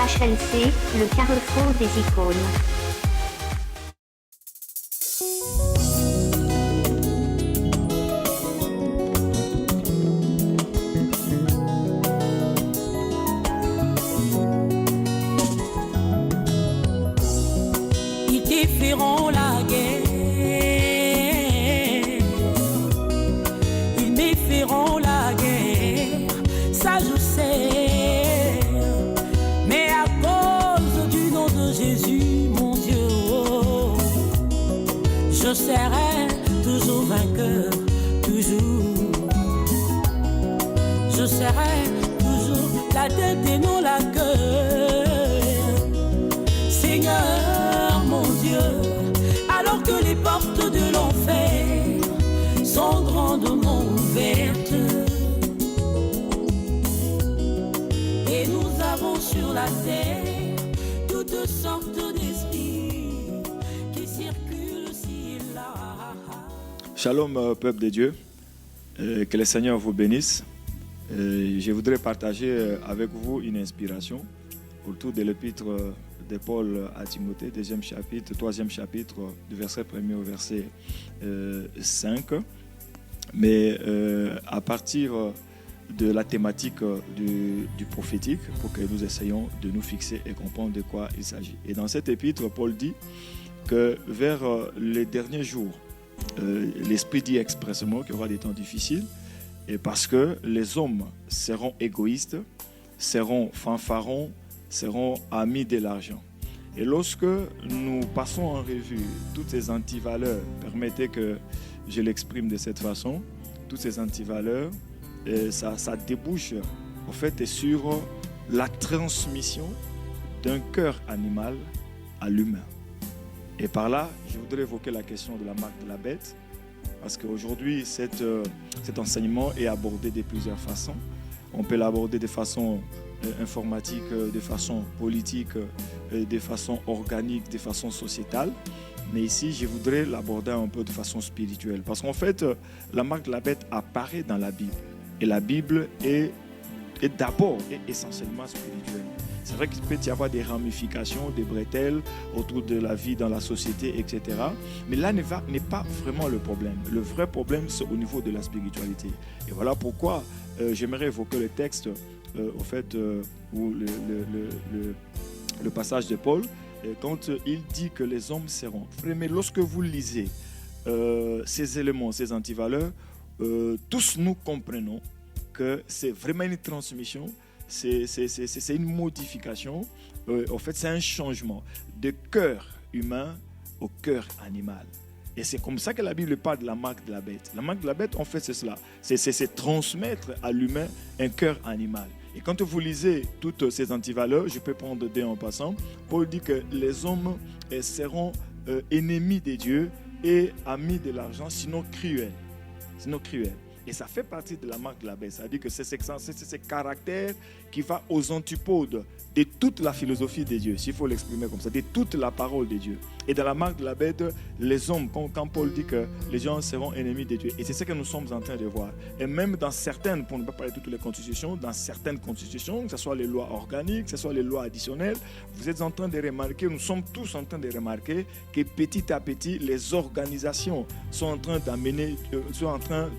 HLC, le carrefour des icônes. Ils te feront la guerre, ils me feront la guerre, ça je sais. Mais à cause du nom de Jésus, mon Dieu, oh, je serai toujours vainqueur, toujours. Je serai toujours la tête et non la queue. Seigneur, mon Dieu, alors que les portes de l'enfer sont grandement ouvertes, et nous avons sur la terre toutes sortes d'esprits qui circulent ci et là. Shalom, peuple de Dieu. Que le Seigneur vous bénisse. Je voudrais partager avec vous une inspiration autour de l'épître de Paul à Timothée, 2e chapitre, 3e chapitre, du verset 1er au verset 5. Mais à partir de la thématique du prophétique, pour que nous essayions de nous fixer et comprendre de quoi il s'agit. Et dans cet épître, Paul dit que vers les derniers jours, l'Esprit dit expressément qu'il y aura des temps difficiles, et parce que les hommes seront égoïstes, seront fanfarons, seront amis de l'argent. Et lorsque nous passons en revue toutes ces antivaleurs, permettez que je l'exprime de cette façon, toutes ces antivaleurs, ça débouche en fait sur la transmission d'un cœur animal à l'humain. Et par là, je voudrais évoquer la question de la marque de la bête, parce qu'aujourd'hui, cet enseignement est abordé de plusieurs façons. On peut l'aborder de façon informatique, de façon politique, de façon organique, de façon sociétale. Mais ici, je voudrais l'aborder un peu de façon spirituelle. Parce qu'en fait, la marque de la bête apparaît dans la Bible. Et la Bible est d'abord et essentiellement spirituelle. C'est vrai qu'il peut y avoir des ramifications, des bretelles autour de la vie dans la société, etc. Mais là n'est pas vraiment le problème. Le vrai problème, c'est au niveau de la spiritualité. Et voilà pourquoi j'aimerais évoquer le texte, ou le passage de Paul, quand il dit que les hommes seront. Mais lorsque vous lisez ces éléments, ces antivaleurs, tous nous comprenons que c'est vraiment une transmission. C'est une modification, en fait c'est un changement de cœur humain au cœur animal. Et c'est comme ça que la Bible parle de la marque de la bête. La marque de la bête, en fait, c'est cela. C'est transmettre à l'humain un cœur animal. Et quand vous lisez toutes ces antivaleurs, je peux prendre deux en passant, Paul dit que les hommes seront ennemis de Dieu et amis de l'argent, sinon cruels. Et ça fait partie de la marque de la bête. Ça veut dire que c'est ce caractère qui va aux antipodes de toute la philosophie de Dieu, s'il faut l'exprimer comme ça, de toute la parole de Dieu. Et dans la marque de la bête, les hommes, quand Paul dit que les gens seront ennemis de Dieu, et c'est ce que nous sommes en train de voir. Et même dans certaines, pour ne pas parler de toutes les constitutions, dans certaines constitutions, que ce soit les lois organiques, que ce soit les lois additionnelles, vous êtes en train de remarquer, nous sommes tous en train de remarquer que petit à petit, les organisations sont en train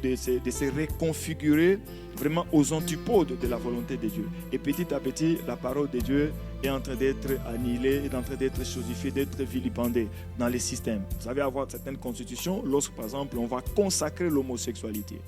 de se reconfigurer vraiment aux antipodes de la volonté de Dieu. Et petit à petit, la parole de Dieu est en train d'être annihilée, est en train d'être chosifiée, d'être vilipendée dans les systèmes. Vous savez, avoir certaines constitutions, lorsque par exemple on va consacrer l'homosexualité.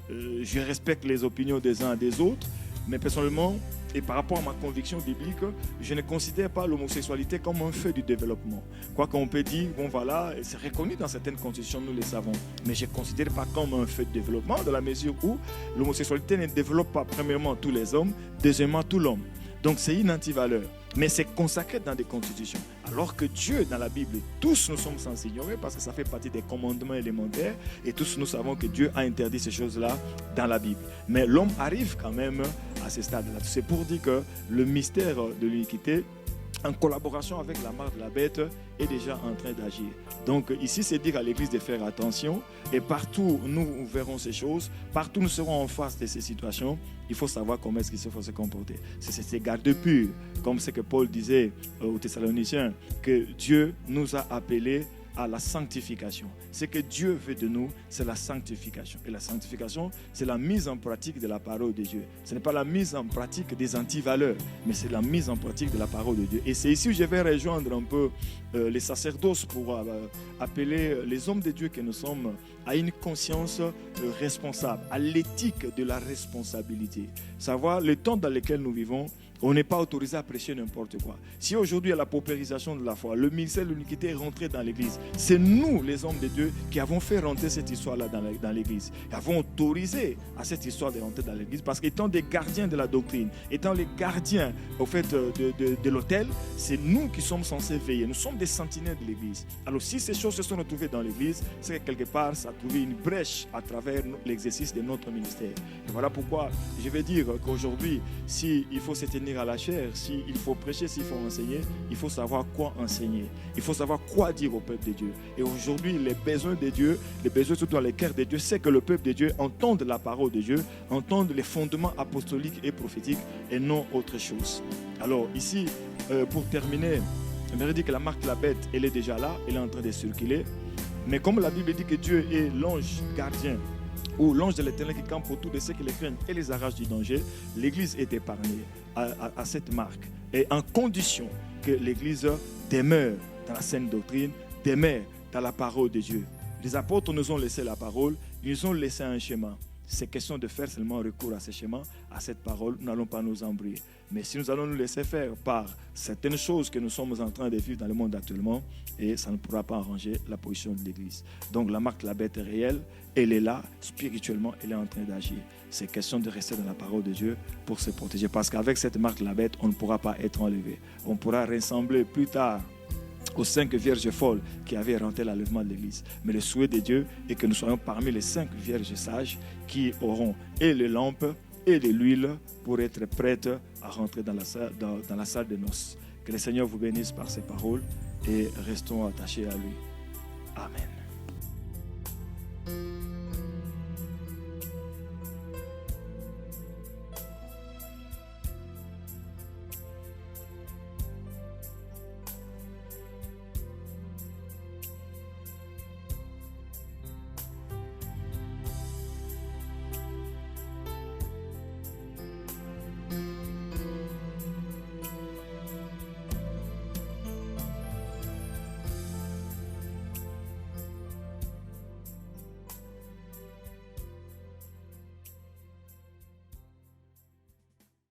Je respecte les opinions des uns et des autres, mais personnellement, et par rapport à ma conviction biblique, je ne considère pas l'homosexualité comme un fait du développement. Quoi qu'on peut dire, bon voilà, c'est reconnu dans certaines constitutions, nous le savons. Mais je ne considère pas comme un fait de développement, dans la mesure où l'homosexualité ne développe pas premièrement tous les hommes, deuxièmement tout l'homme. Donc c'est une antivaleur. Mais c'est consacré dans des constitutions. Alors que Dieu, dans la Bible, tous nous sommes censés ignorer parce que ça fait partie des commandements élémentaires et tous nous savons que Dieu a interdit ces choses-là dans la Bible. Mais l'homme arrive quand même à ce stade-là. C'est pour dire que le mystère de l'iniquité, en collaboration avec la marque de la bête, est déjà en train d'agir. Donc ici, c'est dire à l'Église de faire attention. Et partout, nous verrons ces choses. Partout, nous serons en face de ces situations. Il faut savoir comment est-ce qu'il faut se comporter. C'est ces gardes purs comme ce que Paul disait aux Thessaloniciens, que Dieu nous a appelés à la sanctification. Ce que Dieu veut de nous, c'est la sanctification. Et la sanctification, c'est la mise en pratique de la parole de Dieu. Ce n'est pas la mise en pratique des antivaleurs, mais c'est la mise en pratique de la parole de Dieu. Et c'est ici où je vais rejoindre un peu les sacerdoces pour appeler les hommes de Dieu que nous sommes à une conscience responsable, à l'éthique de la responsabilité. Savoir le temps dans lequel nous vivons, on n'est pas autorisé à prêcher n'importe quoi. Si aujourd'hui il y a la paupérisation de la foi, le ministère de l'iniquité est rentré dans l'église, c'est nous, les hommes de Dieu, qui avons fait rentrer cette histoire-là dans l'église. Qui avons autorisé à cette histoire de rentrer dans l'église parce qu'étant des gardiens de la doctrine, étant les gardiens au fait de l'autel, c'est nous qui sommes censés veiller. Nous sommes des sentinelles de l'église. Alors si ces choses se sont retrouvées dans l'église, c'est que quelque part ça a trouvé une brèche à travers l'exercice de notre ministère. Et voilà pourquoi je vais dire qu'aujourd'hui, s'il faut se tenir à la chair, s'il faut prêcher, s'il faut enseigner, il faut savoir quoi enseigner. Il faut savoir quoi dire au peuple de Dieu. Et aujourd'hui, les besoins de Dieu, les besoins surtout dans les cœurs de Dieu, c'est que le peuple de Dieu entende la parole de Dieu, entende les fondements apostoliques et prophétiques et non autre chose. Alors ici, pour terminer, je me dis que la marque de la bête, elle est déjà là, elle est en train de circuler. Mais comme la Bible dit que Dieu est l'ange gardien, ou l'ange de l'Éternel qui campe autour de ceux qui les craignent et les arrache du danger, l'Église est épargnée à cette marque. Et en condition que l'Église demeure dans la saine doctrine, demeure dans la parole de Dieu. Les apôtres nous ont laissé la parole, ils nous ont laissé un schéma. C'est question de faire seulement recours à ce schéma, à cette parole, nous n'allons pas nous embrouiller. Mais si nous allons nous laisser faire par certaines choses que nous sommes en train de vivre dans le monde actuellement, et ça ne pourra pas arranger la position de l'Église. Donc la marque de la bête est réelle, elle est là, spirituellement, elle est en train d'agir. C'est question de rester dans la parole de Dieu pour se protéger. Parce qu'avec cette marque de la bête, on ne pourra pas être enlevé. On pourra ressembler plus tard aux 5 vierges folles qui avaient rentré l'enlèvement de l'Église. Mais le souhait de Dieu est que nous soyons parmi les 5 vierges sages qui auront et les lampes et de l'huile pour être prêtes à rentrer dans la salle de noces. Que le Seigneur vous bénisse par ses paroles et restons attachés à lui. Amen.